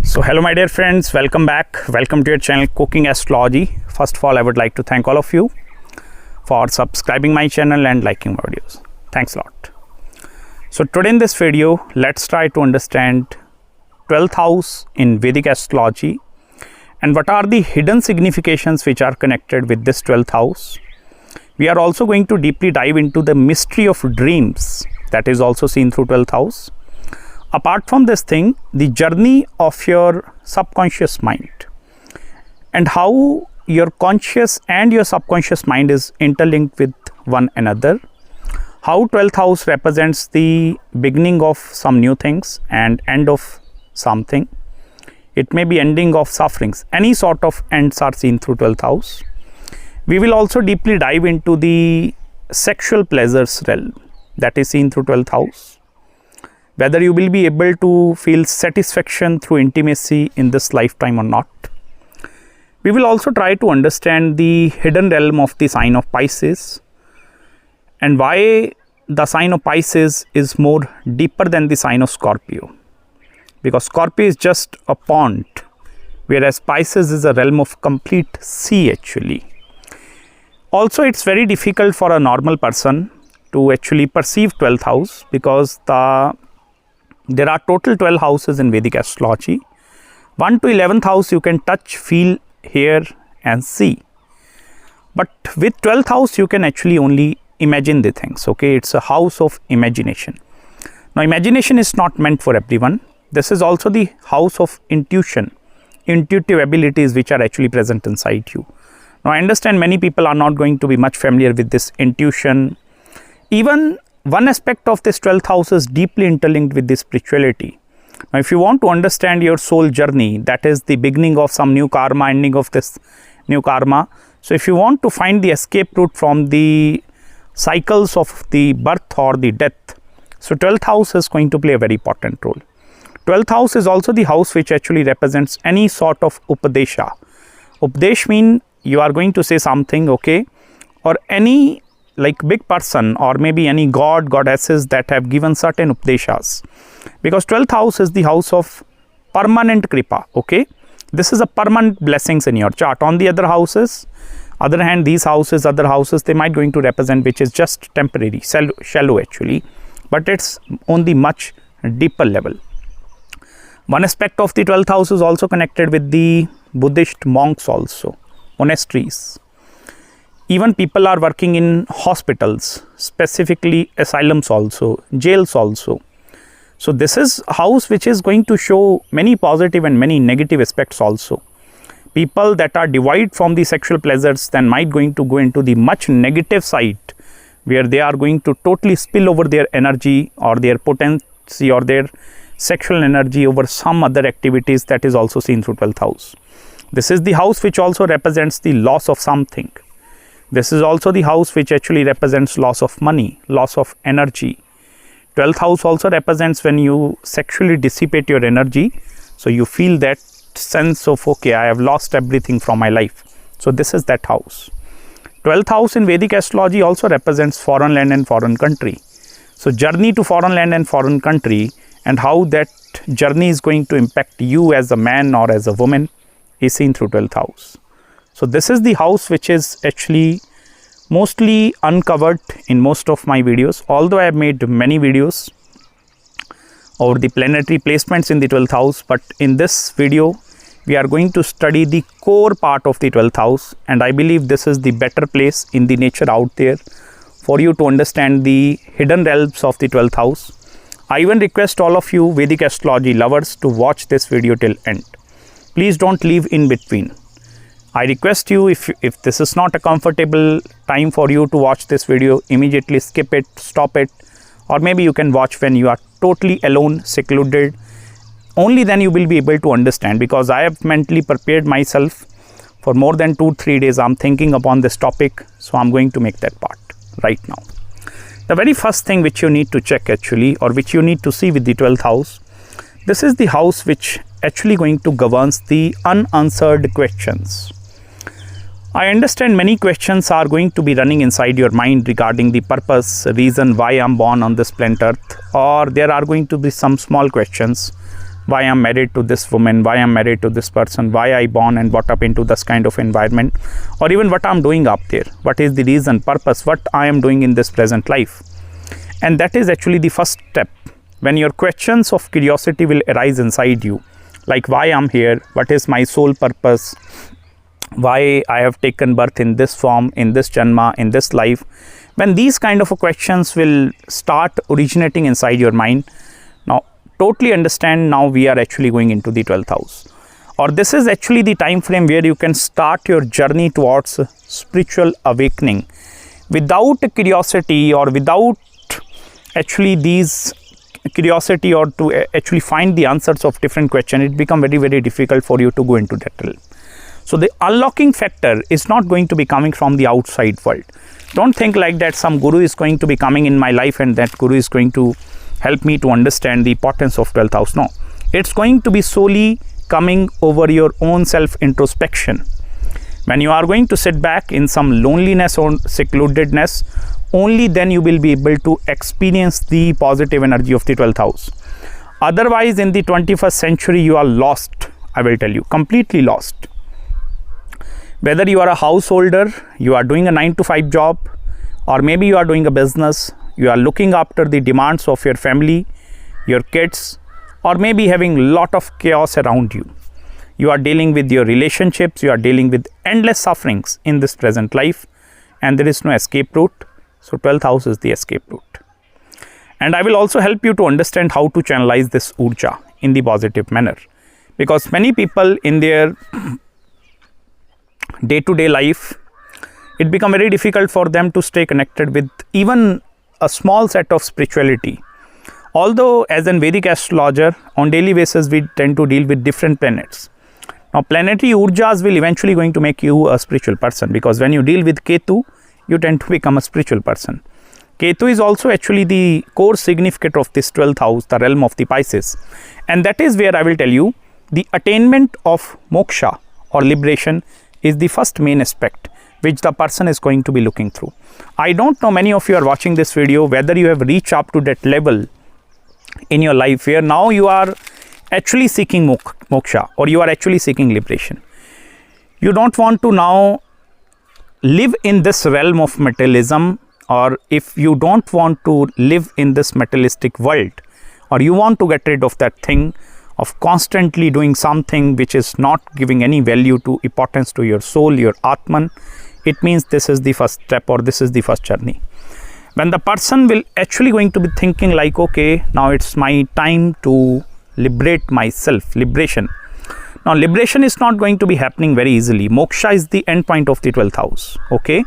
So hello my dear friends, welcome back. Welcome to your channel Cooking Astrology. First of all, I would like to thank all of you for subscribing my channel and liking my videos. Thanks a lot. So today in this video, let's try to understand 12th house in Vedic astrology and what are the hidden significations which are connected with this 12th house. We are also going to deeply dive into the mystery of dreams that is also seen through 12th house. Apart from this thing, the journey of your subconscious mind and how your conscious and your subconscious mind is interlinked with one another. How 12th house represents the beginning of some new things and end of something. It may be ending of sufferings. Any sort of ends are seen through 12th house. We will also deeply dive into the sexual pleasures realm that is seen through 12th house. Whether you will be able to feel satisfaction through intimacy in this lifetime or not. We will also try to understand the hidden realm of the sign of Pisces and why the sign of Pisces is more deeper than the sign of Scorpio. Because Scorpio is just a pond, whereas Pisces is a realm of complete sea actually. Also, it's very difficult for a normal person to actually perceive 12th house because there are total 12 houses in Vedic astrology. 1 to 11th house you can touch, feel, hear and see. But with 12th house you can actually only imagine the things. Okay, it's a house of imagination. Now imagination is not meant for everyone. This is also the house of intuition, intuitive abilities which are actually present inside you. Now I understand many people are not going to be much familiar with this intuition. Even one aspect of this 12th house is deeply interlinked with the spirituality. Now, if you want to understand your soul journey, that is the beginning of some new karma, ending of this new karma. So, if you want to find the escape route from the cycles of the birth or the death, so 12th house is going to play a very important role. 12th house is also the house which actually represents any sort of upadesha. Upadesh means you are going to say something, okay, or any like big person or maybe any god, goddesses that have given certain upadeshas. Because 12th house is the house of permanent kripa, okay. This is a permanent blessings in your chart. On the other houses, other hand, these houses, other houses, they might going to represent which is just temporary, shallow actually, but it's on the much deeper level. One aspect of the 12th house is also connected with the Buddhist monks also, monasteries. Even people are working in hospitals, specifically asylums also, jails also. So this is a house which is going to show many positive and many negative aspects also. People that are devoid from the sexual pleasures then might going to go into the much negative side where they are going to totally spill over their energy or their potency or their sexual energy over some other activities that is also seen through 12th house. This is the house which also represents the loss of something. This is also the house which actually represents loss of money, loss of energy. 12th house also represents when you sexually dissipate your energy. So you feel that sense of, okay, I have lost everything from my life. So this is that house. 12th house in Vedic astrology also represents foreign land and foreign country. So journey to foreign land and foreign country and how that journey is going to impact you as a man or as a woman is seen through 12th house. So this is the house which is actually mostly uncovered in most of my videos. Although I have made many videos over the planetary placements in the 12th house, but in this video we are going to study the core part of the 12th house, and I believe this is the better place in the nature out there for you to understand the hidden realms of the 12th house. I even request all of you Vedic astrology lovers to watch this video till end. Please don't leave in between. I request you, if this is not a comfortable time for you to watch this video, immediately skip it, stop it, or maybe you can watch when you are totally alone, secluded. Only then you will be able to understand, because I have mentally prepared myself for more than 2-3 days. I'm thinking upon this topic, so I'm going to make that part right now. The very first thing which you need to check actually, or which you need to see with the 12th house, this is the house which actually going to governs the unanswered questions. I understand many questions are going to be running inside your mind regarding the purpose, reason why I'm born on this planet Earth, or there are going to be some small questions why I'm married to this woman, why I'm married to this person, why I born and brought up into this kind of environment, or even what I'm doing up there, what is the reason, purpose, what I am doing in this present life. And that is actually the first step. When your questions of curiosity will arise inside you, like why I'm here, what is my sole purpose, why I have taken birth in this form, in this janma, in this life. When these kind of questions will start originating inside your mind, now totally understand, now we are actually going into the 12th house, or this is actually the time frame where you can start your journey towards spiritual awakening. Without curiosity, or without actually these curiosity, or to actually find the answers of different questions, it become very, very difficult for you to go into that realm. So the unlocking factor is not going to be coming from the outside world. Don't think like that some guru is going to be coming in my life and that guru is going to help me to understand the importance of 12th house. No, it's going to be solely coming over your own self introspection. When you are going to sit back in some loneliness or secludedness, only then you will be able to experience the positive energy of the 12th house. Otherwise, in the 21st century, you are lost. I will tell you, completely lost. Whether you are a householder, you are doing a 9-to-5 job, or maybe you are doing a business, you are looking after the demands of your family, your kids, or maybe having a lot of chaos around you. You are dealing with your relationships, you are dealing with endless sufferings in this present life, and there is no escape route. So 12th house is the escape route. And I will also help you to understand how to channelize this urja in the positive manner, because many people in their day-to-day life, it become very difficult for them to stay connected with even a small set of spirituality. Although as an Vedic astrologer, on daily basis we tend to deal with different planets. Now planetary urjas will eventually going to make you a spiritual person, because when you deal with Ketu, you tend to become a spiritual person. Ketu is also actually the core significant of this 12th house, the realm of the Pisces. And that is where I will tell you the attainment of moksha or liberation is the first main aspect which the person is going to be looking through. I don't know, many of you are watching this video, whether you have reached up to that level in your life where now you are actually seeking moksha, or you are actually seeking liberation. You don't want to now live in this realm of materialism, or if you don't want to live in this materialistic world, or you want to get rid of that thing of constantly doing something which is not giving any value to importance to your soul, your Atman, it means this is the first step, or this is the first journey. When the person will actually going to be thinking like, okay, now it's my time to liberate myself, liberation. Now liberation is not going to be happening very easily. Moksha is the end point of the 12th house. Okay,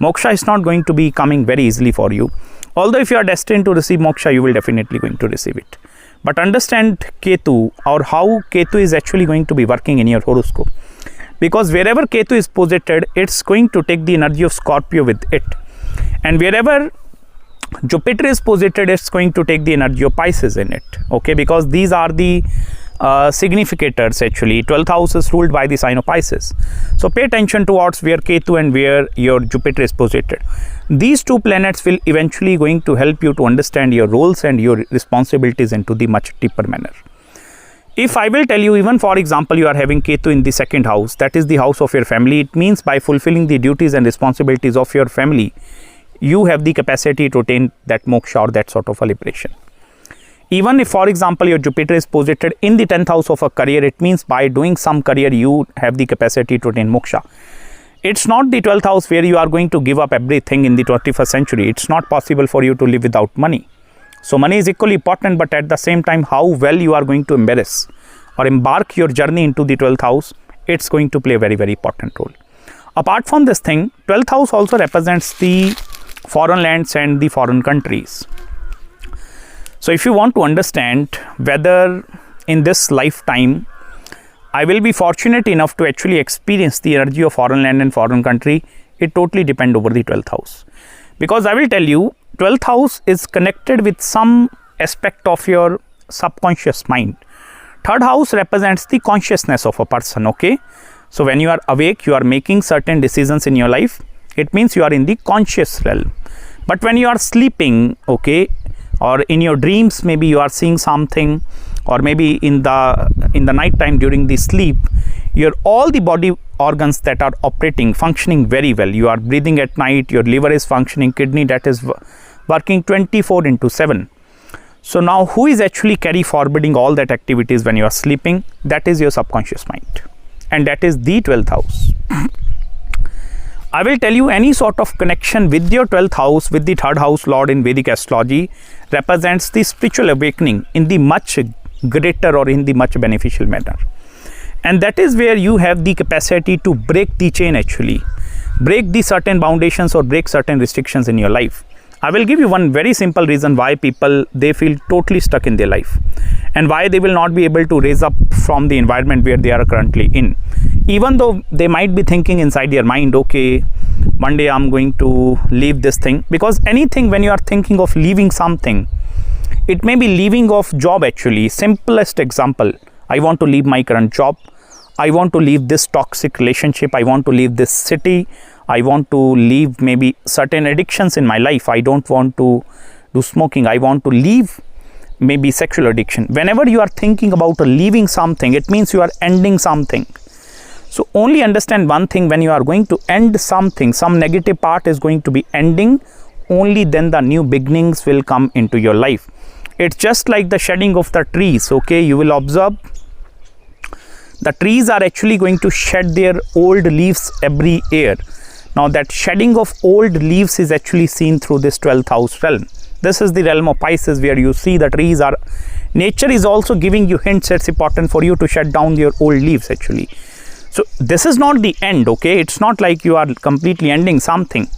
moksha is not going to be coming very easily for you. Although if you are destined to receive moksha, you will definitely going to receive it. But understand Ketu, or how Ketu is actually going to be working in your horoscope. Because wherever Ketu is posited, it's going to take the energy of Scorpio with it. And wherever Jupiter is posited, it's going to take the energy of Pisces in it. Okay, because these are the significators actually. 12th house is ruled by the sign of Pisces. So pay attention towards where Ketu and where your Jupiter is posited. These two planets will eventually going to help you to understand your roles and your responsibilities into the much deeper manner. If I will tell you, even for example, you are having Ketu in the second house, that is the house of your family, it means by fulfilling the duties and responsibilities of your family, you have the capacity to attain that moksha or that sort of a liberation. Even if, for example, your Jupiter is posited in the 10th house of a career, it means by doing some career, you have the capacity to attain moksha. It's not the 12th house where you are going to give up everything in the 21st century. It's not possible for you to live without money. So money is equally important, but at the same time, how well you are going to embrace or embark your journey into the 12th house, it's going to play a very, very important role. Apart from this thing, 12th house also represents the foreign lands and the foreign countries. So if you want to understand whether in this lifetime I will be fortunate enough to actually experience the energy of foreign land and foreign country, it totally depends over the 12th house. Because I will tell you, 12th house is connected with some aspect of your subconscious mind. 3rd house represents the consciousness of a person, okay? So when you are awake, you are making certain decisions in your life. It means you are in the conscious realm. But when you are sleeping, okay, or in your dreams, maybe you are seeing something, or maybe in the night time during the sleep, your all the body organs that are operating, functioning very well. You are breathing at night, your liver is functioning, kidney that is working 24/7. So now who is actually carry forwarding all that activities when you are sleeping? That is your subconscious mind, and that is the 12th house. I will tell you, any sort of connection with your 12th house, with the 3rd house lord in Vedic astrology, represents the spiritual awakening in the much greater or in the much beneficial manner. And that is where you have the capacity to break the chain, actually break the certain foundations or break certain restrictions in your life. I will give you one very simple reason why people, they feel totally stuck in their life, and why they will not be able to raise up from the environment where they are currently in. Even though they might be thinking inside their mind, okay, one day I'm going to leave this thing. Because anything, when you are thinking of leaving something, it may be leaving of job actually. Simplest example, I want to leave my current job. I want to leave this toxic relationship. I want to leave this city. I want to leave maybe certain addictions in my life. I don't want to do smoking. I want to leave maybe sexual addiction. Whenever you are thinking about leaving something, it means you are ending something. So only understand one thing: when you are going to end something, some negative part is going to be ending, only then the new beginnings will come into your life. It's just like the shedding of the trees. Okay, you will observe the trees are actually going to shed their old leaves every year. Now that shedding of old leaves is actually seen through this 12th house realm. This is the realm of Pisces, where you see the trees are, nature is also giving you hints. It's important for you to shed down your old leaves actually. So this is not the end, okay? It's not like you are completely ending something.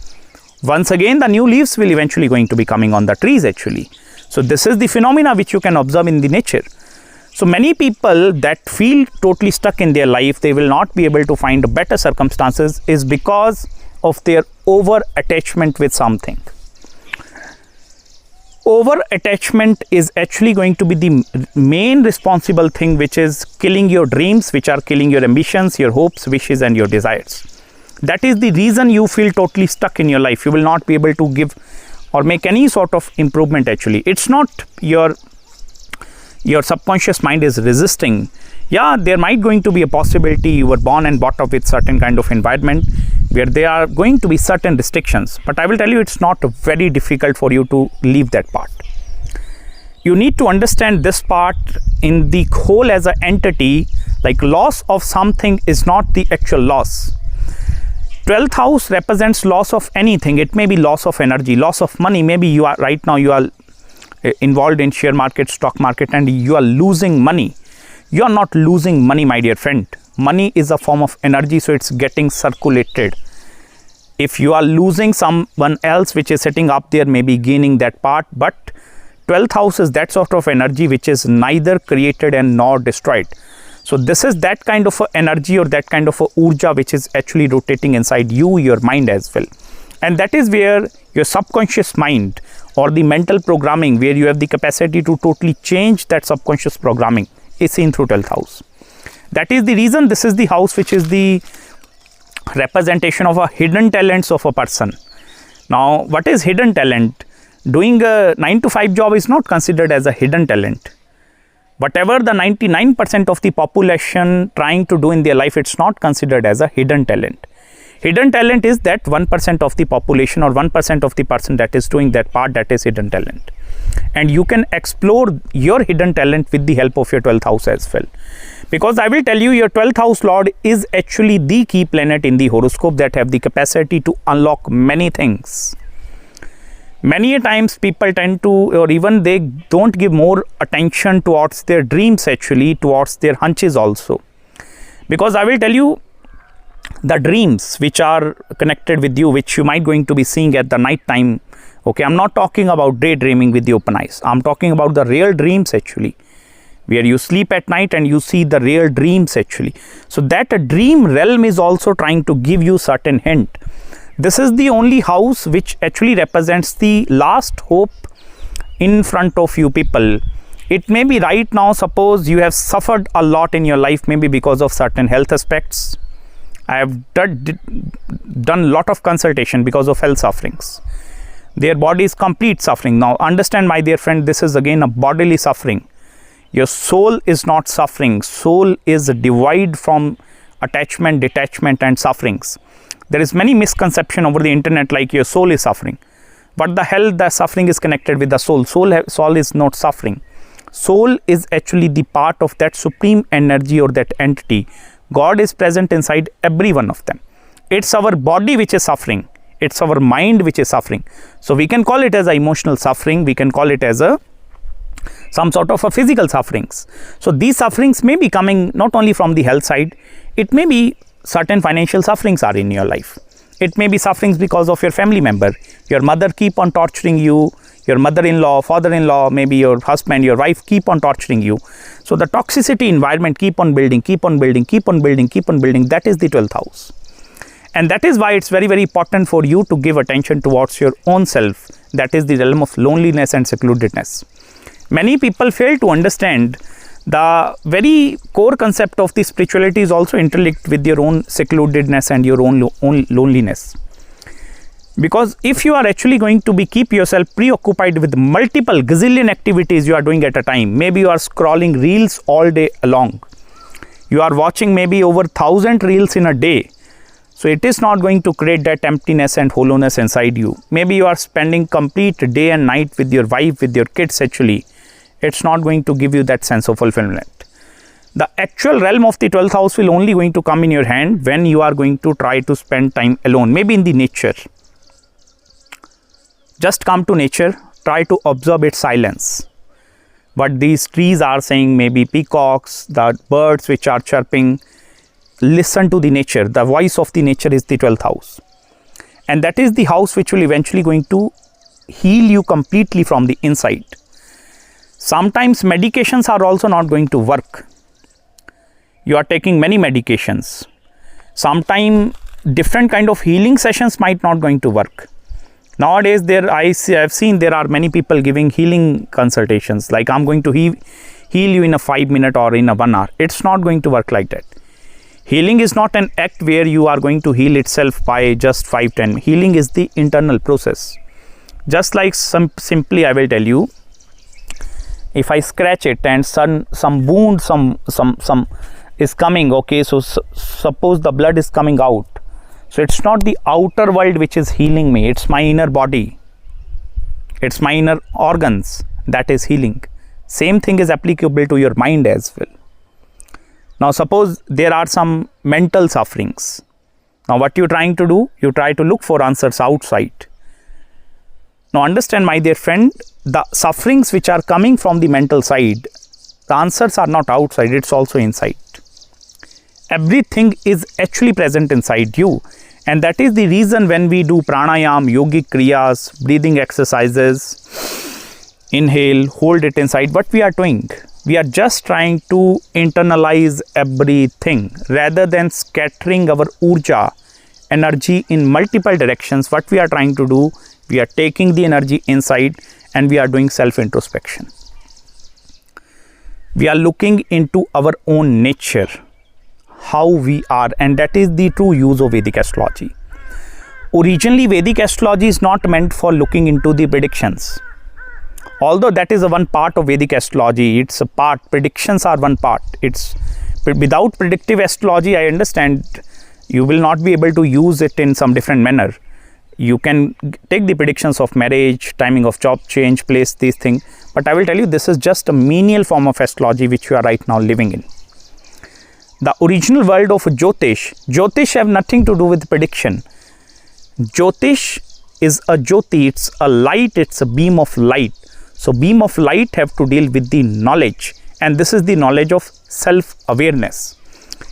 Once again, the new leaves will eventually going to be coming on the trees actually. So this is the phenomena which you can observe in the nature. So many people that feel totally stuck in their life, they will not be able to find better circumstances, is because of their over attachment with something. Over attachment is actually going to be the main responsible thing, which is killing your dreams, which are killing your ambitions, your hopes, wishes and your desires. That is the reason you feel totally stuck in your life. You will not be able to give or make any sort of improvement actually. It's not your subconscious mind is resisting. Yeah, there might going to be a possibility you were born and brought up with certain kind of environment where there are going to be certain restrictions, but I will tell you, it's not very difficult for you to leave that part. You need to understand this part in the whole as an entity. Like, loss of something is not the actual loss. 12th house represents loss of anything. It may be loss of energy, loss of money. Maybe you are right now, you are involved in share market, stock market, and you are losing money. You are not losing money, my dear friend. Money is a form of energy, so it's getting circulated. If you are losing, someone else which is sitting up there may be gaining that part. But 12th house is that sort of energy which is neither created and nor destroyed. So this is that kind of a energy or that kind of a urja which is actually rotating inside you, your mind as well. And that is where your subconscious mind or the mental programming, where you have the capacity to totally change that subconscious programming, is seen through 12th house. That is the reason this is the house which is the representation of a hidden talents of a person. Now, what is hidden talent? Doing a 9 to 5 job is not considered as a hidden talent. Whatever the 99% of the population trying to do in their life, it's not considered as a hidden talent. Hidden talent is that 1% of the population or 1% of the person that is doing that part, that is hidden talent. And you can explore your hidden talent with the help of your 12th house as well. Because I will tell you, your 12th house lord is actually the key planet in the horoscope that have the capacity to unlock many things. Many a times people tend to, or even they don't give more attention towards their dreams actually, towards their hunches also. Because I will tell you, the dreams which are connected with you, which you might going to be seeing at the night time. Okay, I'm not talking about daydreaming with the open eyes. I'm talking about the real dreams actually, where you sleep at night and you see the real dreams actually. So that a dream realm is also trying to give you certain hint. This is the only house which actually represents the last hope in front of you people. It may be right now, suppose you have suffered a lot in your life, maybe because of certain health aspects. I have done a lot of consultation because of health sufferings. Their body is complete suffering. Now understand, my dear friend, this is again a bodily suffering. Your soul is not suffering. Soul is devoid from attachment, detachment and sufferings. There is many misconception over the internet like your soul is suffering. What the hell, the suffering is connected with the soul? Soul is not suffering. Soul is actually the part of that supreme energy or that entity. God is present inside every one of them. It's our body which is suffering. It's our mind which is suffering. So we can call it as a emotional suffering. We can call it as some sort of a physical sufferings. So these sufferings may be coming not only from the health side. It may be certain financial sufferings are in your life. It may be sufferings because of your family member. Your mother keep on torturing you. Your mother-in-law, father-in-law, maybe your husband, your wife keep on torturing you. So the toxicity environment keep on building, keep on building, keep on building, keep on building. That is the 12th house. And that is why it's very, very important for you to give attention towards your own self. That is the realm of loneliness and secludedness. Many people fail to understand the very core concept of the spirituality is also interlinked with your own secludedness and your own loneliness. Because if you are actually going to keep yourself preoccupied with multiple gazillion activities you are doing at a time, maybe you are scrolling reels all day long. You are watching maybe over 1,000 reels in a day. So it is not going to create that emptiness and hollowness inside you. Maybe you are spending complete day and night with your wife, with your kids actually. It's not going to give you that sense of fulfillment. The actual realm of the 12th house will only going to come in your hand when you are going to try to spend time alone, maybe in the nature. Just come to nature, try to observe its silence. What these trees are saying, maybe peacocks, the birds which are chirping, listen to the nature. The voice of the nature is the 12th house. And that is the house which will eventually going to heal you completely from the inside. Sometimes medications are also not going to work. You are taking many medications. Sometimes different kind of healing sessions might not going to work. Nowadays, I've seen there are many people giving healing consultations. Like I'm going to heal you in a 5 minute or in a 1 hour. It's not going to work like that. Healing is not an act where you are going to heal itself by just 5-10. Healing is the internal process. Just like simply I will tell you, if I scratch it and some wound, some is coming, okay, so suppose the blood is coming out. So it's not the outer world which is healing me, it's my inner body. It's my inner organs that is healing. Same thing is applicable to your mind as well. Now suppose there are some mental sufferings. Now what you're trying to do? You try to look for answers outside. Now understand, my dear friend, the sufferings which are coming from the mental side, the answers are not outside, it's also inside. Everything is actually present inside you. And that is the reason when we do pranayam, yogic kriyas, breathing exercises, inhale, hold it inside, what we are doing? We are just trying to internalize everything rather than scattering our urja, energy in multiple directions. What we are trying to do, we are taking the energy inside and we are doing self-introspection. We are looking into our own nature, how we are, and that is the true use of Vedic astrology. Originally, Vedic astrology is not meant for looking into the predictions. Although that is a one part of Vedic astrology, it's a part, predictions are one part. It's without predictive astrology, I understand you will not be able to use it in some different manner. You can take the predictions of marriage, timing of job change, place, these things. But I will tell you, this is just a menial form of astrology which you are right now living in. The original world of Jyotish have nothing to do with prediction. Jyotish is a Jyoti, it's a light, it's a beam of light. So beam of light have to deal with the knowledge, and this is the knowledge of self-awareness.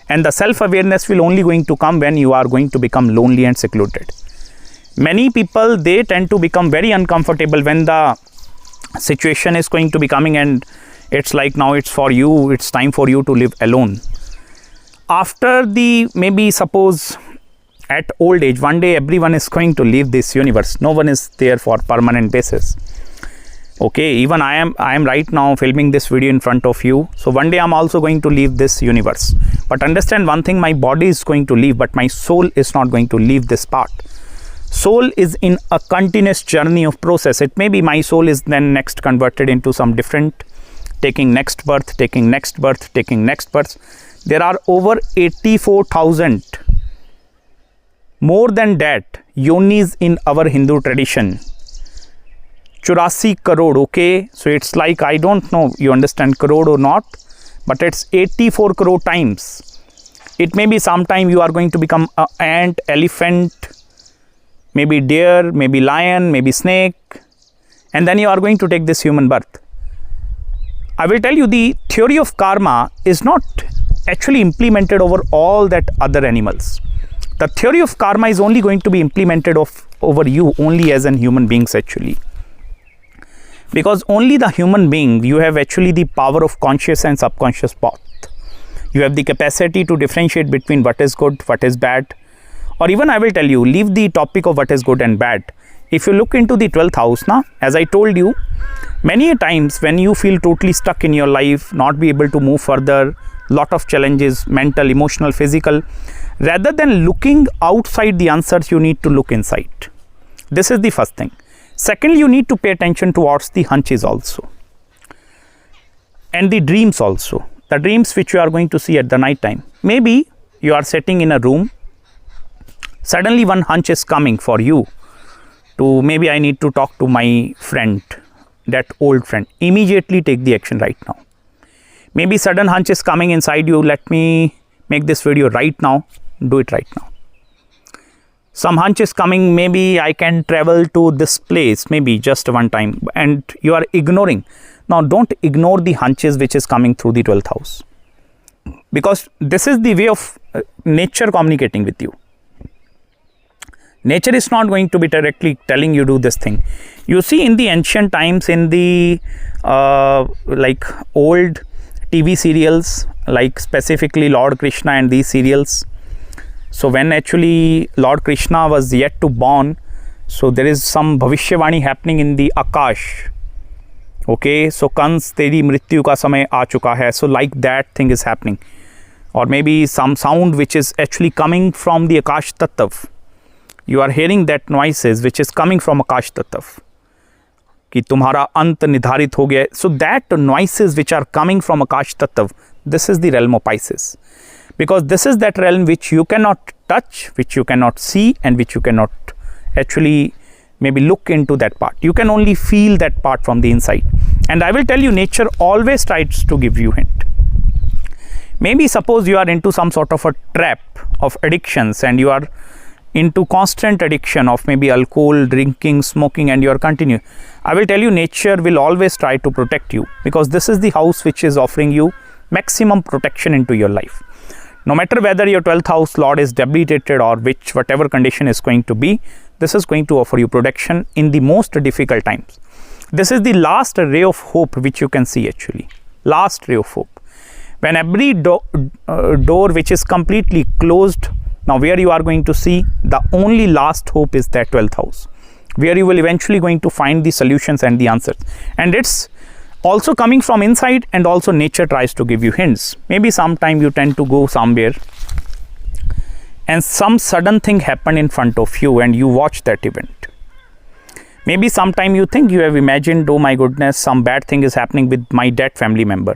And the self-awareness will only going to come when you are going to become lonely and secluded. Many people, they tend to become very uncomfortable when the situation is going to be coming and it's like now it's for you, it's time for you to live alone. After the, maybe suppose at old age, one day everyone is going to leave this universe. No one is there for permanent basis. Okay, even I am right now filming this video in front of you. So one day I'm also going to leave this universe. But understand one thing, my body is going to leave, but my soul is not going to leave this part. Soul is in a continuous journey of process. It may be my soul is then next converted into some different taking next birth, taking next birth, taking next birth. There are over 84,000, more than that, yonis in our Hindu tradition. 84 crore, okay? So it's like, I don't know you understand crore or not, but it's 84 crore times. It may be sometime you are going to become an ant, elephant, maybe deer, maybe lion, maybe snake, and then you are going to take this human birth. I will tell you, the theory of karma is not actually implemented over all that other animals. The theory of karma is only going to be implemented over you only as an human beings actually. Because only the human being, you have actually the power of conscious and subconscious both. You have the capacity to differentiate between what is good, what is bad. Or even I will tell you, leave the topic of what is good and bad. If you look into the 12th house, now, as I told you, many a times when you feel totally stuck in your life, not be able to move further, lot of challenges, mental, emotional, physical, rather than looking outside the answers, you need to look inside. This is the first thing. Secondly, you need to pay attention towards the hunches also. And the dreams also. The dreams which you are going to see at the night time. Maybe you are sitting in a room, suddenly one hunch is coming for you to, maybe I need to talk to my friend, that old friend. Immediately take the action right now. Maybe sudden hunch is coming inside you, let me make this video right now, do it right now. Some hunch is coming, maybe I can travel to this place, maybe just one time, and you are ignoring. Now don't ignore the hunches which is coming through the 12th house. Because this is the way of nature communicating with you. Nature is not going to be directly telling you do this thing. You see, in the ancient times, in the like old TV serials, like specifically Lord Krishna and these serials. So when actually Lord Krishna was yet to born, so there is some bhavishyavani happening in the Akash. Okay, so Kans teri mrityu ka samay aa chuka hai. So like that thing is happening. Or maybe some sound which is actually coming from the Akash Tattav. You are hearing that noises which is coming from Akash Tattav. Ki tumhara ant nidharit ho gaya. So that noises which are coming from Akash Tattav, this is the realm of Pisces. Because this is that realm which you cannot touch, which you cannot see, and which you cannot actually maybe look into that part. You can only feel that part from the inside. And I will tell you, nature always tries to give you hint. Maybe suppose you are into some sort of a trap of addictions and you are into constant addiction of maybe alcohol, drinking, smoking, and you are continuing. I will tell you, nature will always try to protect you, because this is the house which is offering you maximum protection into your life. No matter whether your 12th house lord is debilitated or whatever condition is going to be, this is going to offer you protection in the most difficult times. This is the last ray of hope which you can see actually. Last ray of hope. When every door which is completely closed, now where you are going to see the only last hope is that 12th house, where you will eventually going to find the solutions and the answers. And it's also coming from inside, and also nature tries to give you hints. Maybe sometime you tend to go somewhere and some sudden thing happened in front of you and you watch that event. Maybe sometime you think you have imagined, oh my goodness, some bad thing is happening with my dead family member.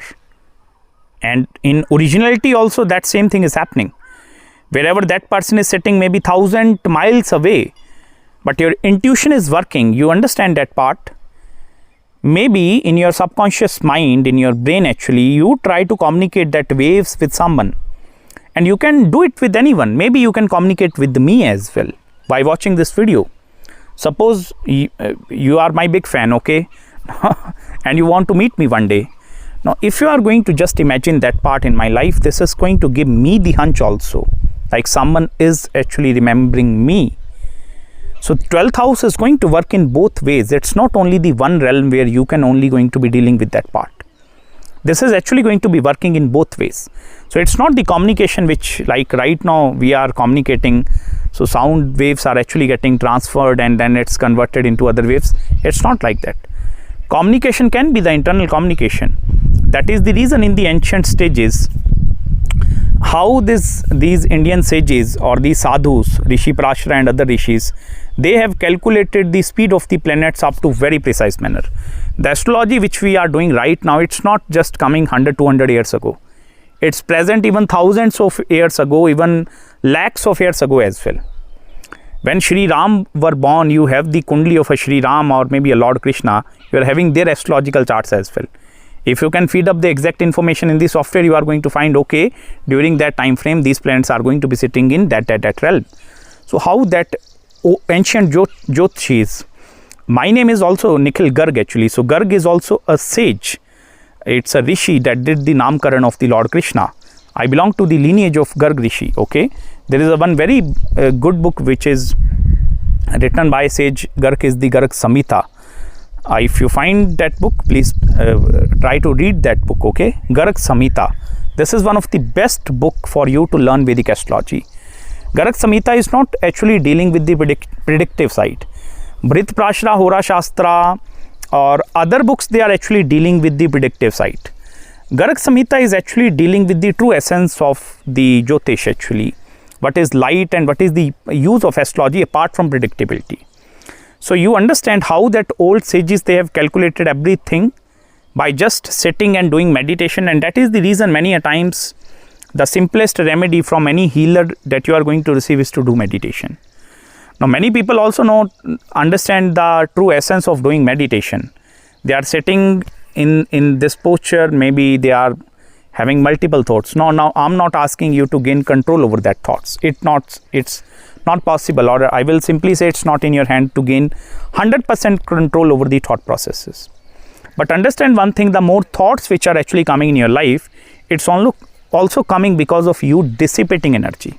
And in originality also that same thing is happening. Wherever that person is sitting, maybe 1,000 miles away, but your intuition is working, you understand that part. Maybe in your subconscious mind, in your brain actually, you try to communicate that waves with someone. And you can do it with anyone. Maybe you can communicate with me as well by watching this video. Suppose you are my big fan, okay? And you want to meet me one day. Now, if you are going to just imagine that part in my life, this is going to give me the hunch also. Like someone is actually remembering me. So 12th house is going to work in both ways. It's not only the one realm where you can only going to be dealing with that part. This is actually going to be working in both ways. So it's not the communication which, like right now we are communicating. So sound waves are actually getting transferred and then it's converted into other waves. It's not like that. Communication can be the internal communication. That is the reason in the ancient stages, how these Indian sages or these sadhus, Rishi Prashara and other rishis, they have calculated the speed of the planets up to very precise manner. The astrology which we are doing right now, it's not just coming 100, 200 years ago. It's present even thousands of years ago, even lakhs of years ago as well. When Shri Ram were born, you have the Kundli of a Shri Ram or maybe a Lord Krishna. You are having their astrological charts as well. If you can feed up the exact information in the software, you are going to find, okay, during that time frame, these planets are going to be sitting in that realm. So how that ancient Jyotishis. My name is also Nikhil Garg actually. So Garg is also a sage. It's a Rishi that did the Namkaran of the Lord Krishna. I belong to the lineage of Garg Rishi, okay. There is one very good book which is written by sage Garg, is the Garg Samhita. If you find that book, please try to read that book, okay. Garg Samhita. This is one of the best book for you to learn Vedic astrology. Garg Samhita is not actually dealing with the predictive side. Brit Prashra, Hora Shastra or other books, they are actually dealing with the predictive side. Garg Samhita is actually dealing with the true essence of the Jyotish actually. What is light and what is the use of astrology apart from predictability. So you understand how that old sages, they have calculated everything by just sitting and doing meditation, and that is the reason many a times the simplest remedy from any healer that you are going to receive is to do meditation. Now many people also understand the true essence of doing meditation. They are sitting in this posture, maybe they are having multiple thoughts. Now I'm not asking you to gain control over that thoughts. It's not possible, or I will simply say it's not in your hand to gain 100% control over the thought processes. But understand one thing, the more thoughts which are actually coming in your life, it's also coming because of you dissipating energy.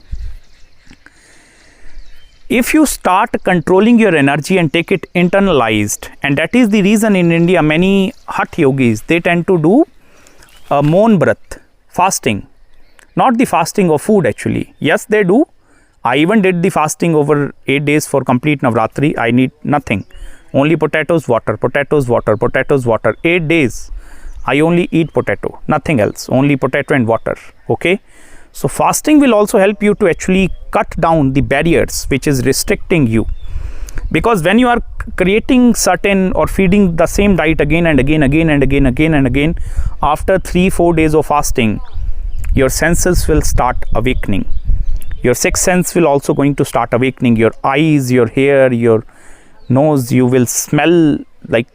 If you start controlling your energy and take it internalized, and that is the reason in India many Hatha yogis, they tend to do a Maun Vrat, fasting, not the fasting of food actually. Yes, they do. I even did the fasting over 8 days for complete Navratri. I need nothing, only potatoes, water, potatoes, water, potatoes, water. 8 days I only eat potato, nothing else, only potato and water, okay. So fasting will also help you to actually cut down the barriers which is restricting you, because when you are creating certain or feeding the same diet again and again, after 3-4 days of fasting, your senses will start awakening. Your sixth sense will also going to start awakening. Your eyes, your hair, your nose, you will smell like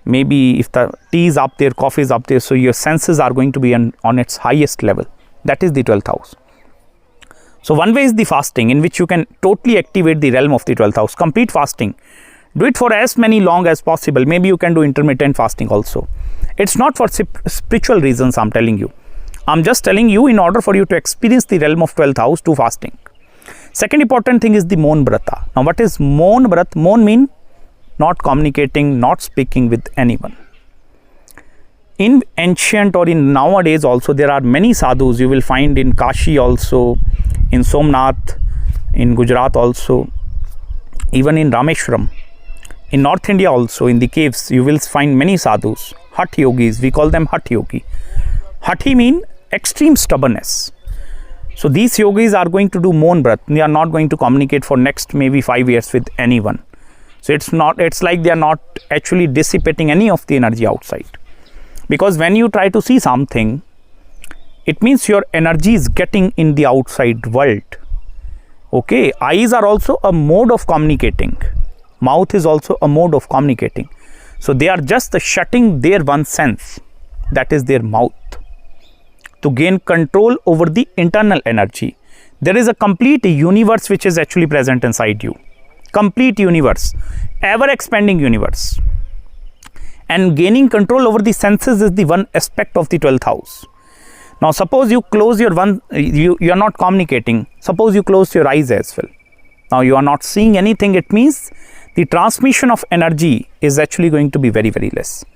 maybe if the tea is up there, coffee is up there, so your senses are going to be on its highest level. That is the 12th house. So one way is the fasting, in which you can totally activate the realm of the 12th house. Complete fasting. Do it for as many long as possible. Maybe you can do intermittent fasting also. It's not for spiritual reasons, I'm telling you. I'm just telling you, in order for you to experience the realm of 12th house, do fasting. Second important thing is the Maun Vrata. Now what is Maun Vrat? Maun mean not communicating, not speaking with anyone. In ancient or in nowadays also, there are many sadhus you will find in Kashi also, in Somnath, in Gujarat also, even in Rameshwaram, in North India also, in the caves, you will find many sadhus, Hatha yogis, we call them Hatha yogi. Hatha mean extreme stubbornness. So these yogis are going to do Maun Vrat. They are not going to communicate for next maybe 5 years with anyone. So it's like they are not actually dissipating any of the energy outside. Because when you try to see something, it means your energy is getting in the outside world. Okay, eyes are also a mode of communicating. Mouth is also a mode of communicating. So they are just shutting their one sense, that is their mouth, to gain control over the internal energy. There is a complete universe which is actually present inside you. Complete universe, ever expanding universe. And gaining control over the senses is the one aspect of the 12th house. Now suppose you close your you are not communicating. Suppose you close your eyes as well. Now you are not seeing anything. It means the transmission of energy is actually going to be very, very less.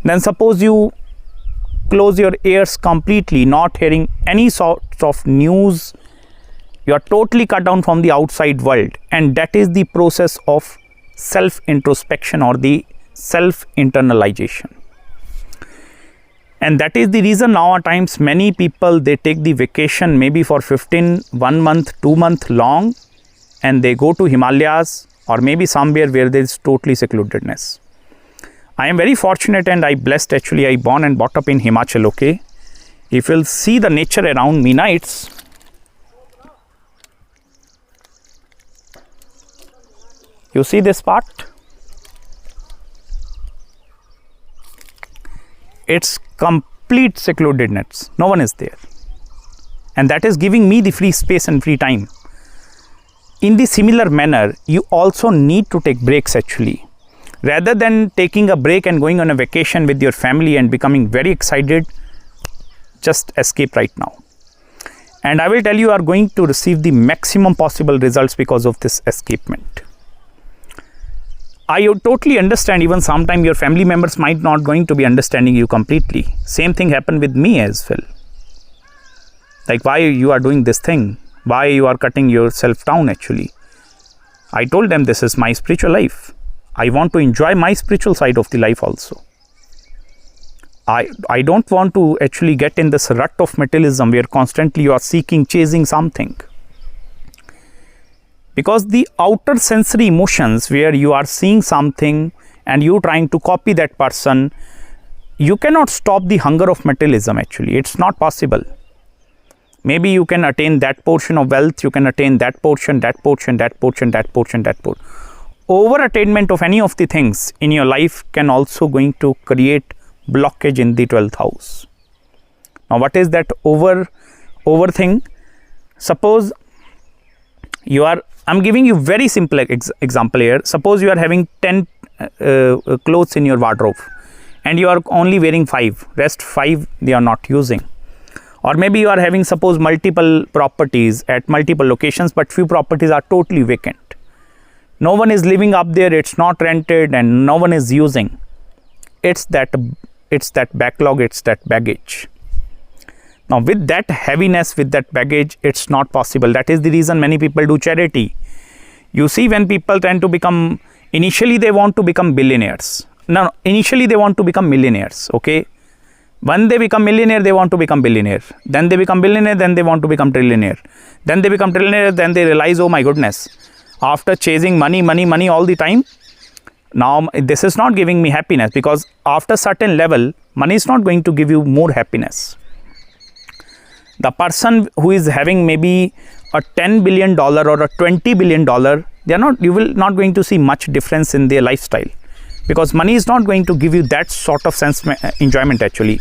Then suppose you close your ears completely, not hearing any sort of news. You are totally cut down from the outside world, and that is the process of self-introspection or the self-internalization. And that is the reason now at times many people, they take the vacation maybe for 1 month, 2 month long, and they go to Himalayas or maybe somewhere where there is totally secludedness. I am very fortunate and I blessed actually. I born and brought up in Himachal, okay. If you'll see the nature around me, na, you see this part? It's complete secludedness. No one is there. And that is giving me the free space and free time. In the similar manner, you also need to take breaks actually. Rather than taking a break and going on a vacation with your family and becoming very excited, just escape right now. And I will tell you are going to receive the maximum possible results because of this escapement. I totally understand, even sometimes your family members might not going to be understanding you completely. Same thing happened with me as well. Like, why you are doing this thing? Why you are cutting yourself down actually? I told them this is my spiritual life. I want to enjoy my spiritual side of the life also. I don't want to actually get in this rut of materialism where constantly you are seeking, chasing something. Because the outer sensory emotions where you are seeing something and you trying to copy that person, you cannot stop the hunger of materialism actually. It's not possible. Maybe you can attain that portion of wealth, you can attain that portion, that portion, that portion, that portion, that portion. Over attainment of any of the things in your life can also going to create blockage in the 12th house. Now what is that over thing? Suppose you are, I'm giving you very simple example here. Suppose you are having 10 clothes in your wardrobe and you are only wearing 5, rest 5 they are not using. Or maybe you are having suppose multiple properties at multiple locations, but few properties are totally vacant. No one is living up there, it's not rented and no one is using. It's that backlog, it's that baggage. Now with that heaviness, with that baggage, it's not possible. That is the reason many people do charity. You see, when people tend to become, initially they want to become billionaires. No, initially they want to become millionaires, okay. When they become millionaire, they want to become billionaire. Then they become billionaire, then they want to become trillionaire. Then they become trillionaire, then they realize, oh my goodness, after chasing money all the time, now this is not giving me happiness, because after certain level, money is not going to give you more happiness. The person who is having maybe a $10 billion or a $20 billion, you will not going to see much difference in their lifestyle, because money is not going to give you that sort of enjoyment actually.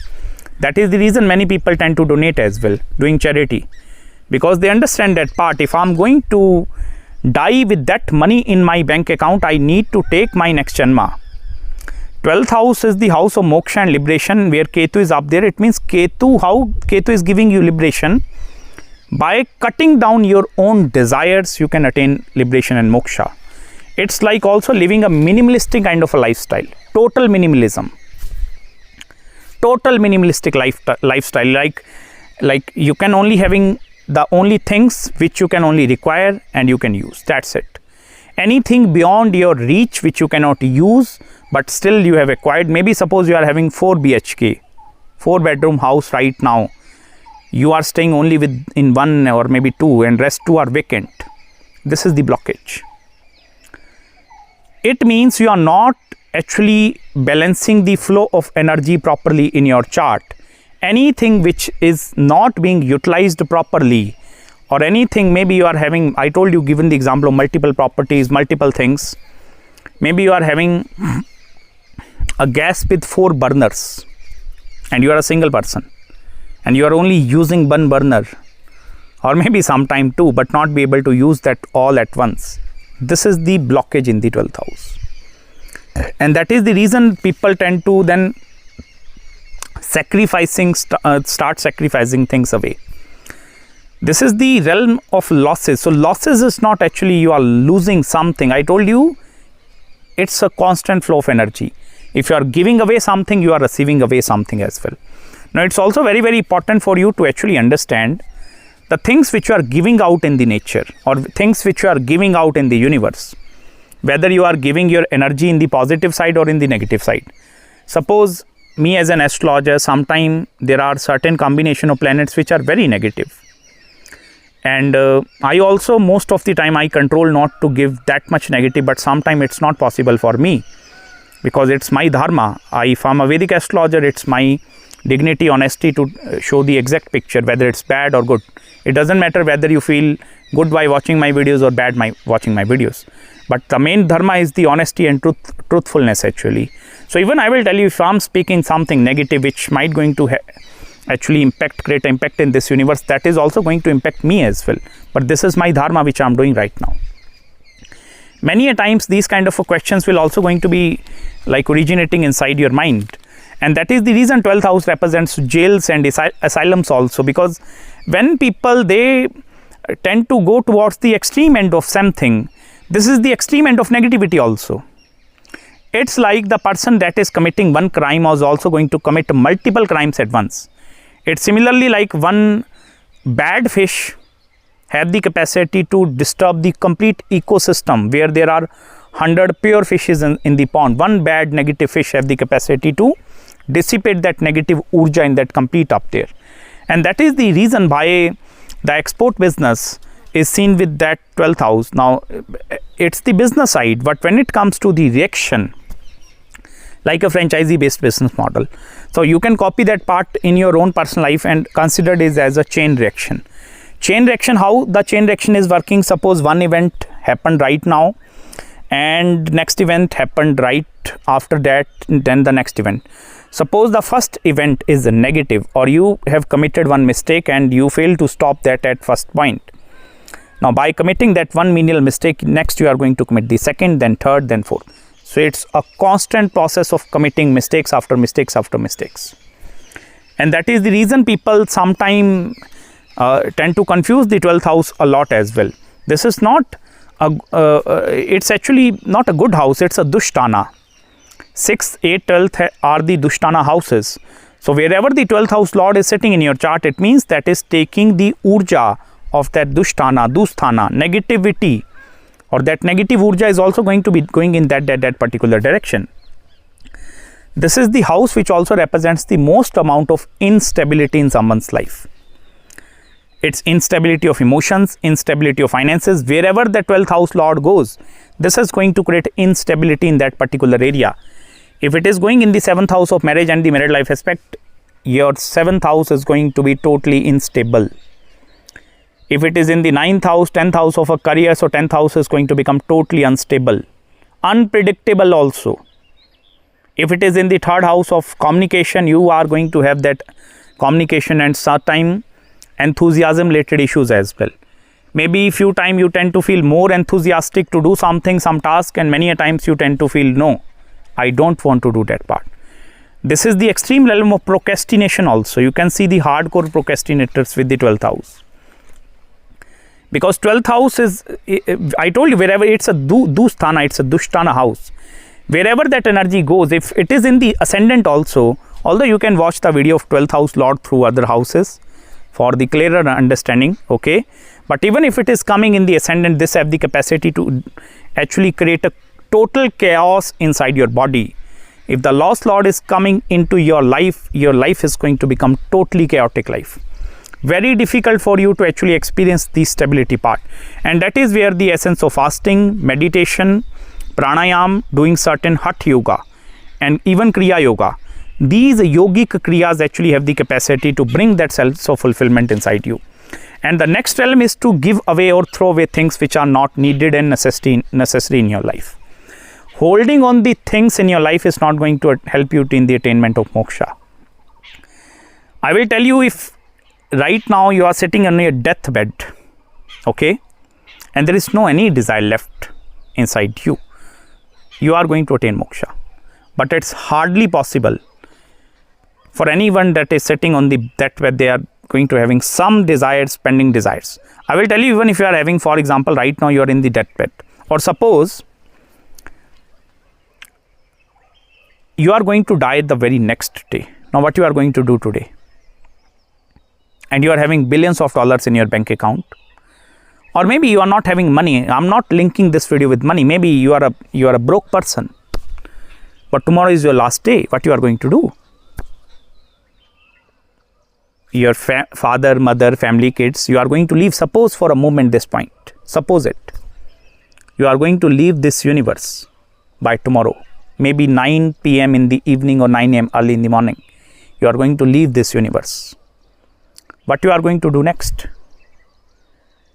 That is the reason many people tend to donate as well, doing charity, because they understand that part. If I'm going to die with that money in my bank account, I need to take my next janma. 12th house is the house of moksha and liberation, where Ketu is up there. It means Ketu, how Ketu is giving you liberation. By cutting down your own desires, you can attain liberation and moksha. It's like also living a minimalistic kind of a lifestyle, total minimalism, total minimalistic lifestyle. Like you can only having the only things which you can only require and you can use. That's it. Anything beyond your reach which you cannot use, but still you have acquired. Maybe suppose you are having 4 BHK, 4 bedroom house right now. You are staying only in 1 or maybe 2 and rest 2 are vacant. This is the blockage. It means you are not actually balancing the flow of energy properly in your chart. Anything which is not being utilized properly, or anything, maybe you are having, I told you, given the example of multiple properties, multiple things. Maybe you are having a gas with 4 burners and you are a single person and you are only using 1 burner, or maybe sometime 2, but not be able to use that all at once. This is the blockage in the 12th house. And that is the reason people tend to then start sacrificing things away. This is the realm of losses. So losses is not actually you are losing something. I told you it's a constant flow of energy. If you are giving away something, you are receiving away something as well. Now it's also very, very important for you to actually understand the things which you are giving out in the nature, or things which you are giving out in the universe, whether you are giving your energy in the positive side or in the negative side. Suppose me as an astrologer, sometime there are certain combination of planets which are very negative. And I also, most of the time, I control not to give that much negative, but sometimes it's not possible for me. because it's my dharma. If I'm a Vedic astrologer, it's my dignity, honesty to show the exact picture, whether it's bad or good. It doesn't matter whether you feel good by watching my videos or bad by watching my videos. But the main dharma is the honesty and truthfulness actually. So even I will tell you, if I'm speaking something negative which might going to actually create impact in this universe, that is also going to impact me as well. But this is my dharma which I'm doing right now. Many a times these kind of questions will also going to be like originating inside your mind. And that is the reason 12th house represents jails and asylums also, because when people, they tend to go towards the extreme end of something, this is the extreme end of negativity also. It's like the person that is committing one crime is also going to commit multiple crimes at once. It's similarly like one bad fish have the capacity to disturb the complete ecosystem where there are 100 pure fishes in the pond. One bad negative fish have the capacity to dissipate that negative urja in that complete up there. And that is the reason why the export business is seen with that 12th house. Now, it's the business side, but when it comes to the reaction, like a franchisee based business model, so you can copy that part in your own personal life and consider it as a chain reaction. Chain reaction, how the chain reaction is working: suppose one event happened right now and next event happened right after that, then the next event. Suppose the first event is negative, or you have committed one mistake and you fail to stop that at first point. Now by committing that one menial mistake, next you are going to commit the second, then third, then fourth. So it's a constant process of committing mistakes after mistakes after mistakes. And that is the reason people sometimes tend to confuse the 12th house a lot as well. This is not it's actually not a good house, it's a dushtana. 6, 8, 12th are the dushtana houses. So wherever the 12th house lord is sitting in your chart, it means that is taking the urja of that dusthana, negativity, or that negative urja is also going to be going in that particular direction. This is the house which also represents the most amount of instability in someone's life. It's instability of emotions, instability of finances. Wherever the 12th house lord goes, this is going to create instability in that particular area. If it is going in the 7th house of marriage and the married life aspect, your 7th house is going to be totally unstable. If it is in the 9th house, 10th house of a career, so 10th house is going to become totally unstable, unpredictable also. If it is in the 3rd house of communication, you are going to have that communication and certain enthusiasm related issues as well. Maybe few times you tend to feel more enthusiastic to do something, some task, and many a times you tend to feel, no, I don't want to do that part. This is the extreme realm of procrastination also. You can see the hardcore procrastinators with the 12th house. Because 12th house is, I told you, wherever it's a dusthana, it's a dushtana house. Wherever that energy goes, if it is in the ascendant also, although you can watch the video of 12th house lord through other houses for the clearer understanding, okay. But even if it is coming in the ascendant, this have the capacity to actually create a total chaos inside your body. If the lost lord is coming into your life is going to become totally chaotic life. Very difficult for you to actually experience the stability part. And that is where the essence of fasting, meditation, pranayam, doing certain hatha yoga, and even kriya yoga. These yogic kriyas actually have the capacity to bring that self-fulfillment inside you. And the next realm is to give away or throw away things which are not needed and necessary in your life. Holding on the things in your life is not going to help you in the attainment of moksha. I will tell you, if right now you are sitting on your deathbed, okay, and there is no any desire left inside you, you are going to attain moksha. But it's hardly possible for anyone that is sitting on the deathbed. They are going to having some desires, pending desires. I will tell you, even if you are having, for example, right now you are in the deathbed, or suppose you are going to die the very next day. Now what you are going to do today? And you are having billions of dollars in your bank account, or maybe you are not having money. I'm not linking this video with money. Maybe you are a broke person, but tomorrow is your last day. What you are going to do? Your father, mother, family, kids, you are going to leave. Suppose for a moment this point, suppose it, you are going to leave this universe by tomorrow. maybe 9 p.m. in the evening or 9 a.m. early in the morning, you are going to leave this universe. What you are going to do next?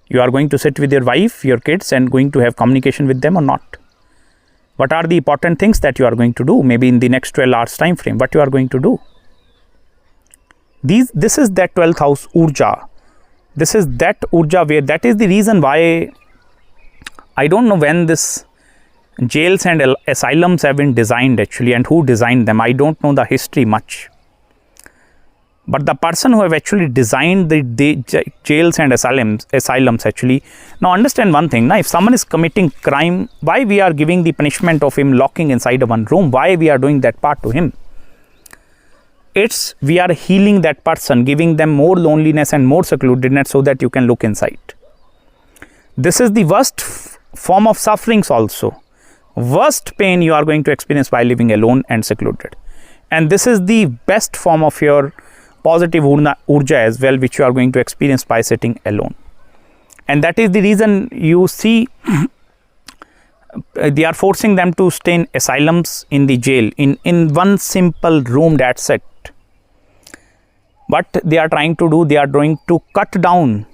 You are going to sit with your wife, your kids, and going to have communication with them or not? What are the important things that you are going to do? Maybe in the next 12 hours time frame, what you are going to do? This is that 12th house urja. This is that urja where, that is the reason why I don't know when this jails and asylums have been designed actually, and who designed them. I don't know the history much. But the person who have actually designed the jails and asylums actually, now understand one thing, now if someone is committing crime, why we are giving the punishment of him locking inside one room? Why we are doing that part to him? It's we are healing that person, giving them more loneliness and more secludedness so that you can look inside. This is the worst form of sufferings also. Worst pain you are going to experience while living alone and secluded. And this is the best form of your positive urja as well, which you are going to experience by sitting alone. And that is the reason you see they are forcing them to stay in asylums, in the jail, in one simple room, that's it. What they are trying to do, they are trying to cut down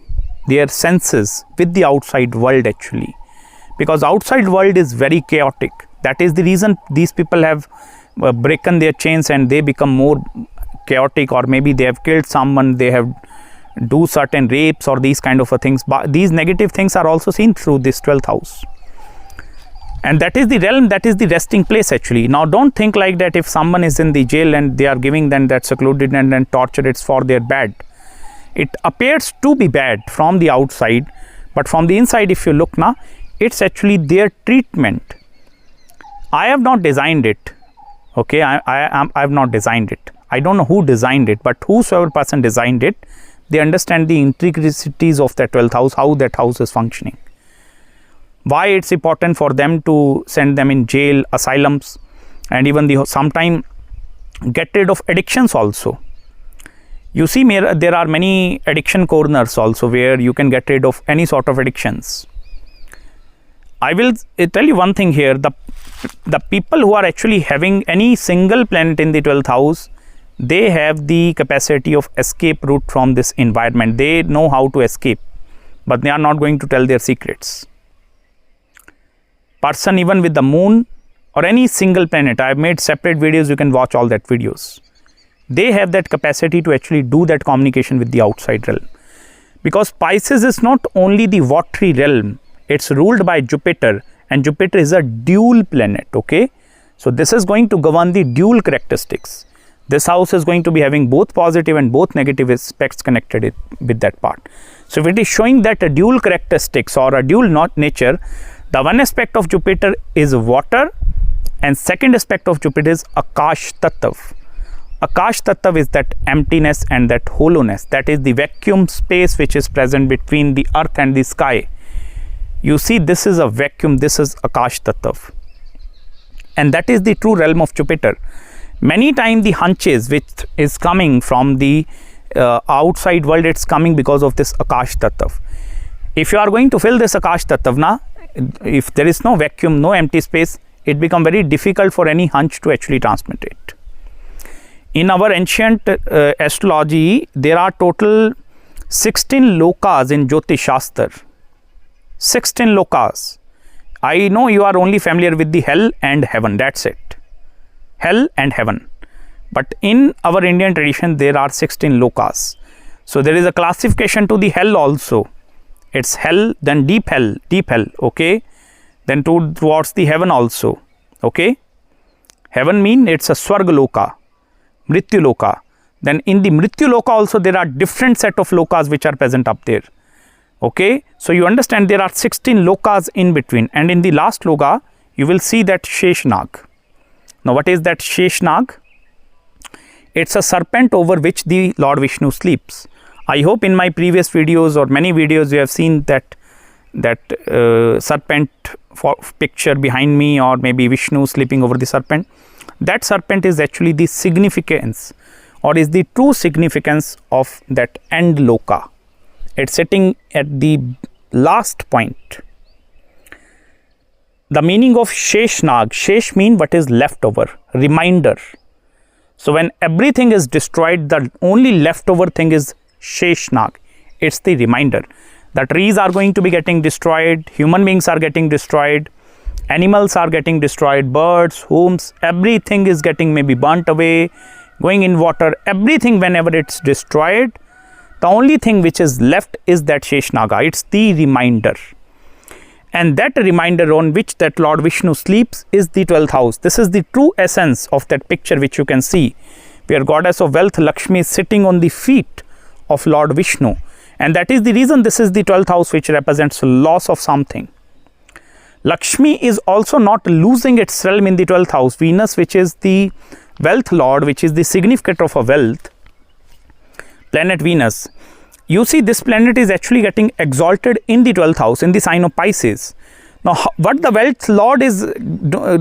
their senses with the outside world actually, because outside world is very chaotic. That is the reason these people have broken their chains and they become more chaotic, or maybe they have killed someone, they have do certain rapes or these kind of things. But these negative things are also seen through this 12th house. And that is the realm, that is the resting place actually. Now don't think like that if someone is in the jail and they are giving them that secluded and torture, it's for their bad. It appears to be bad from the outside, but from the inside if you look now, it's actually their treatment. I have not designed it. Okay, I have not designed it. I don't know who designed it, but whosoever person designed it, they understand the intricacies of that 12th house, how that house is functioning. Why it's important for them to send them in jail, asylums, and even sometime get rid of addictions also. You see, there are many addiction corners also where you can get rid of any sort of addictions. I will tell you one thing here, the people who are actually having any single planet in the 12th house, they have the capacity of escape route from this environment. They know how to escape, but they are not going to tell their secrets. Person even with the moon or any single planet, I have made separate videos, you can watch all that videos. They have that capacity to actually do that communication with the outside realm. Because Pisces is not only the watery realm, it's ruled by Jupiter, and Jupiter is a dual planet, okay? So this is going to govern the dual characteristics. This house is going to be having both positive and both negative aspects connected with that part. So if it is showing that a dual characteristics or a dual not nature, the one aspect of Jupiter is water and second aspect of Jupiter is Akash Tattav. Akash Tattav is that emptiness and that hollowness, that is the vacuum space which is present between the earth and the sky. You see, this is a vacuum, this is Akash Tattav, and that is the true realm of Jupiter. Many times the hunches which is coming from the outside world, it's coming because of this Akash Tattav. If you are going to fill this Akash Tattav now, if there is no vacuum, no empty space, it becomes very difficult for any hunch to actually transmit it. In our ancient astrology, there are total 16 lokas in Jyotish Shastra. 16 lokas. I know you are only familiar with the hell and heaven, that's it. Hell and heaven. But in our Indian tradition, there are 16 lokas. So there is a classification to the hell also. It's hell, then deep hell, okay? Then towards the heaven also, okay? Heaven means it's a Swarga Loka, Mrityu Loka. Then in the Mrityu Loka also there are different set of lokas which are present up there, okay? So you understand there are 16 lokas in between, and in the last loka, you will see that Sheshnag. Now what is that Sheshnag? It's a serpent over which the Lord Vishnu sleeps. I hope in my previous videos or many videos you have seen that serpent picture behind me, or maybe Vishnu sleeping over the serpent. That serpent is actually the significance, or is the true significance of that end loka. It's sitting at the last point. the meaning of Sheshnag. Shesh mean what is left over, reminder. So when everything is destroyed, the only leftover thing is Sheshnag. It's the reminder. The trees are going to be getting destroyed, human beings are getting destroyed, animals are getting destroyed, birds, homes, everything is getting maybe burnt away, going in water, everything whenever it's destroyed, the only thing which is left is that Sheshnaga. It's the reminder. And that reminder on which that Lord Vishnu sleeps is the 12th house. This is the true essence of that picture which you can see, where goddess of wealth Lakshmi is sitting on the feet of Lord Vishnu. And that is the reason this is the 12th house, which represents loss of something. Lakshmi is also not losing its realm in the 12th house. Venus, which is the wealth lord, which is the significant of a wealth, planet Venus. You see, this planet is actually getting exalted in the 12th house, in the sign of Pisces. Now, what the wealth lord is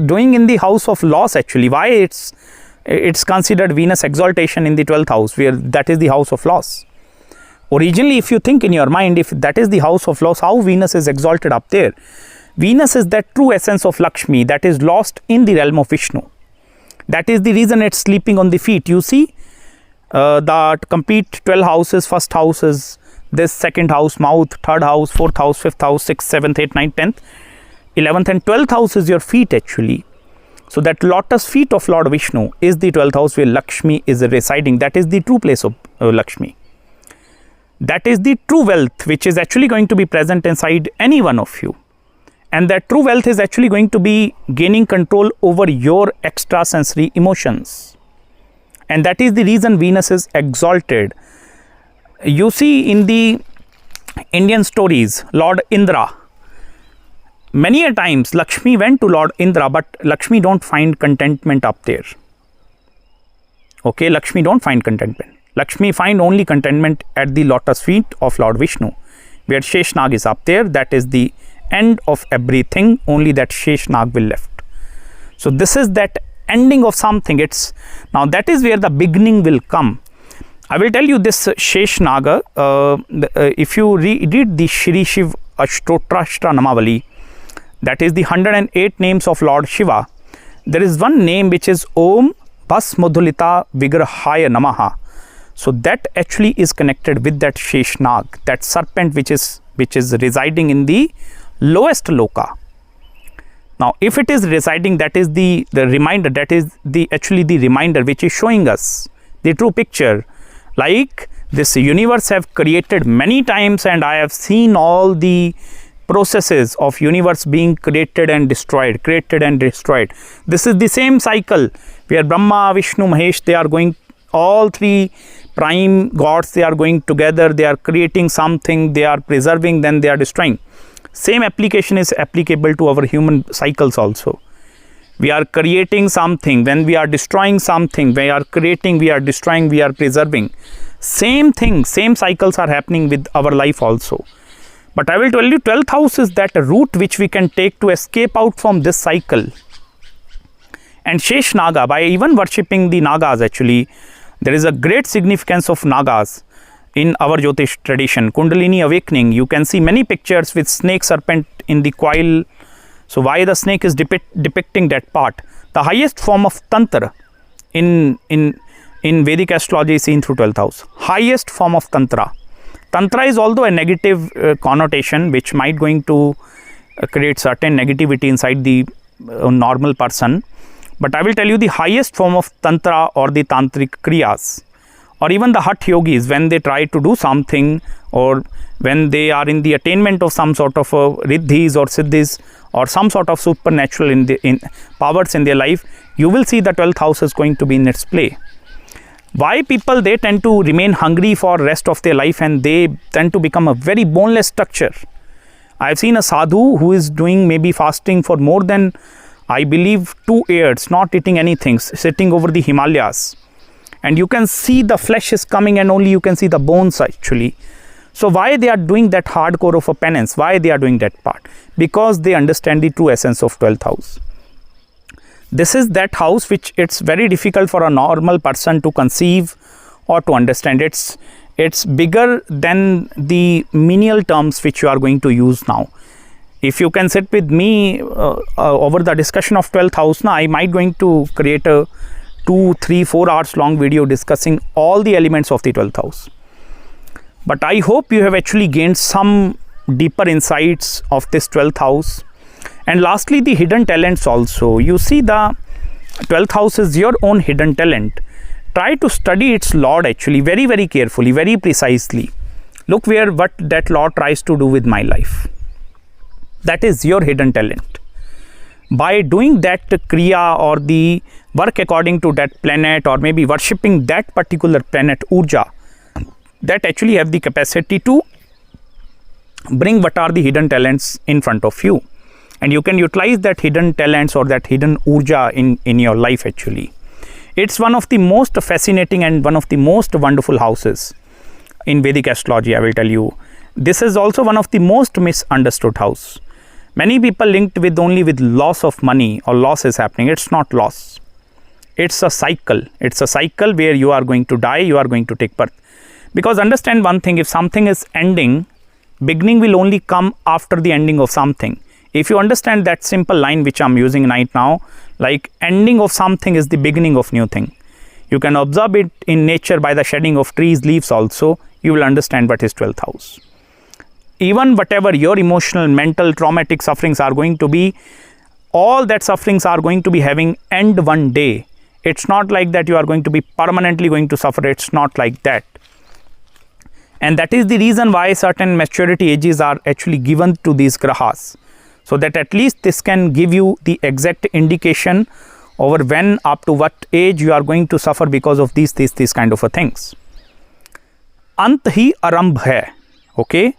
doing in the house of loss actually, why it's considered Venus exaltation in the 12th house, where that is the house of loss. Originally, if you think in your mind, if that is the house of loss, how Venus is exalted up there? Venus is that true essence of Lakshmi that is lost in the realm of Vishnu. That is the reason it's sleeping on the feet. You see, the complete 12 houses, first house is this, second house, mouth, third house, fourth house, fifth house, 6th, 7th, 8th, 9th, 10th, 11th and 12th house is your feet actually. So that lotus feet of Lord Vishnu is the 12th house where Lakshmi is residing. That is the true place of Lakshmi. That is the true wealth which is actually going to be present inside any one of you. And that true wealth is actually going to be gaining control over your extrasensory emotions. And that is the reason Venus is exalted. You see in the Indian stories, Lord Indra, many a times Lakshmi went to Lord Indra, but Lakshmi don't find contentment up there. Okay, Lakshmi don't find contentment. Lakshmi find only contentment at the lotus feet of Lord Vishnu, where Sheshnag is up there. That is the end of everything, only that Sheshnag will left. So this is that ending of something. It's now that is where the beginning will come. I will tell you this Sheshnaga, if you read the Shri Shiv Ashtotrashtra Namavali, that is the 108 names of Lord Shiva, there is one name which is Om Bhasmodhulita Vigrahaya Namaha. So that actually is connected with that Sheshnag, that serpent which is residing in the lowest loka. Now, if it is residing, that is the reminder, that is actually the reminder which is showing us the true picture. Like this universe have created many times, and I have seen all the processes of universe being created and destroyed, created and destroyed. This is the same cycle where Brahma, Vishnu, Mahesh, they are going, all three prime gods, they are going together, they are creating something, they are preserving, then they are destroying. Same application is applicable to our human cycles also. We are creating something, when we are destroying something, we are creating, we are destroying, we are preserving. Same thing, same cycles are happening with our life also. But I will tell you, 12th house is that route which we can take to escape out from this cycle. And Sheshnaga, by even worshipping the Nagas actually, there is a great significance of Nagas in our Jyotish tradition. Kundalini awakening, you can see many pictures with snake serpent in the coil. So why the snake is depicting that part? The highest form of Tantra in Vedic astrology is seen through 12th house. Highest form of Tantra. Tantra is although a negative connotation which might going to create certain negativity inside the normal person. But I will tell you the highest form of Tantra or the Tantric Kriyas, or even the Hatha yogis, when they try to do something, or when they are in the attainment of some sort of riddhis or siddhis or some sort of supernatural in powers in their life, you will see the 12th house is going to be in its play. Why people, they tend to remain hungry for rest of their life, and they tend to become a very boneless structure. I have seen a sadhu who is doing maybe fasting for more than, I believe, 2 years, not eating anything, sitting over the Himalayas. And you can see the flesh is coming and only you can see the bones actually. So why they are doing that hardcore of a penance? Why they are doing that part? Because they understand the true essence of 12th house. This is that house which it's very difficult for a normal person to conceive or to understand. It's bigger than the menial terms which you are going to use now. If you can sit with me over the discussion of 12th house, now I might going to create a 2, 3, 4 hours long video discussing all the elements of the 12th house. But I hope you have actually gained some deeper insights of this 12th house. And lastly, the hidden talents also. You see, the 12th house is your own hidden talent. Try to study its Lord actually very, very carefully, very precisely. Look what that Lord tries to do with my life. That is your hidden talent. By doing that kriya or the work according to that planet, or maybe worshipping that particular planet Urja, that actually have the capacity to bring what are the hidden talents in front of you. And you can utilize that hidden talents or that hidden Urja in your life actually. It's one of the most fascinating and one of the most wonderful houses in Vedic astrology, I will tell you. This is also one of the most misunderstood house. Many people linked with only with loss of money or loss is happening. It's not loss. It's a cycle. It's a cycle where you are going to die, you are going to take birth. Because understand one thing, if something is ending, beginning will only come after the ending of something. If you understand that simple line which I'm using right now, like ending of something is the beginning of new thing. You can observe it in nature by the shedding of trees, leaves also. You will understand what is 12th house. Even whatever your emotional, mental, traumatic sufferings are going to be, all that sufferings are going to be having end one day. It's not like that you are going to be permanently going to suffer. It's not like that. And that is the reason why certain maturity ages are actually given to these grahas. So that at least this can give you the exact indication over when, up to what age you are going to suffer because of these kind of things. Ant hi arambh hai. Okay.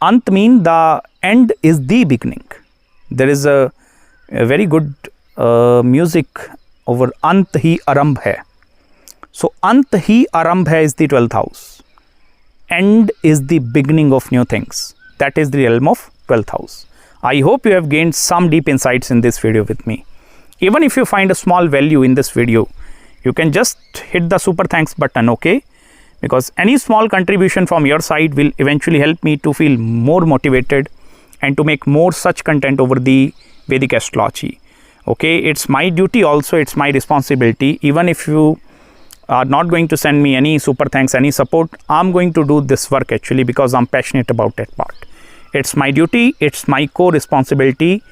Ant mean the end is the beginning. There is a very good music over Ant hi arambh hai. So Ant hi arambh hai is the 12th house. End is the beginning of new things. That is the realm of 12th house. I hope you have gained some deep insights in this video with me. Even if you find a small value in this video, you can just hit the super thanks button, okay? Because any small contribution from your side will eventually help me to feel more motivated and to make more such content over the Vedic astrology. Okay, it's my duty also, it's my responsibility. Even if you are not going to send me any super thanks, any support, I'm going to do this work actually because I'm passionate about that part. It's my duty, it's my core responsibility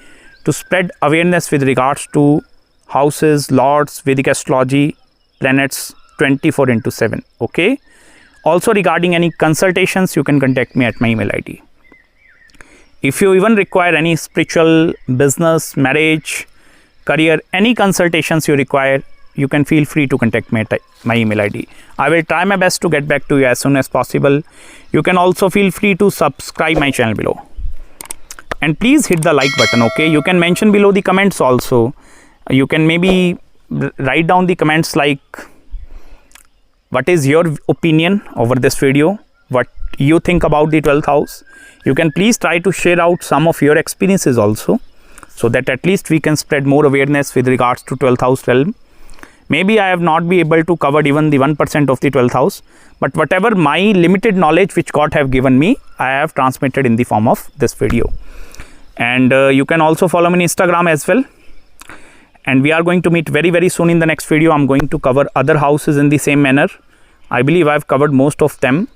to spread awareness with regards to houses, lords, Vedic astrology, planets 24/7. Okay. Also regarding any consultations, you can contact me at my email ID. If you even require any spiritual, business, marriage, career, any consultations you require, you can feel free to contact me at my email ID. I will try my best to get back to you as soon as possible. You can also feel free to subscribe my channel below. And please hit the like button, okay? You can mention below the comments also. You can maybe write down the comments like, what is your opinion over this video? What you think about the 12th house? You can please try to share out some of your experiences also, so that at least we can spread more awareness with regards to 12th house realm. Maybe I have not been able to cover even the 1% of the 12th house, but whatever my limited knowledge which God have given me, I have transmitted in the form of this video. And you can also follow me on Instagram as well. And we are going to meet very, very soon in the next video. I'm going to cover other houses in the same manner. I believe I've covered most of them.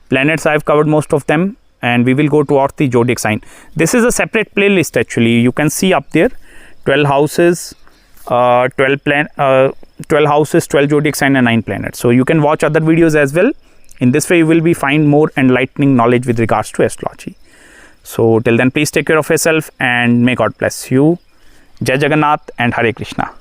Planets, I've covered most of them. And we will go towards the zodiac sign. This is a separate playlist actually. You can see up there 12 houses, 12 houses, 12 zodiac sign and 9 planets. So you can watch other videos as well. In this way, you will be find more enlightening knowledge with regards to astrology. So till then, please take care of yourself and may God bless you. Jai Jagannath and Hare Krishna.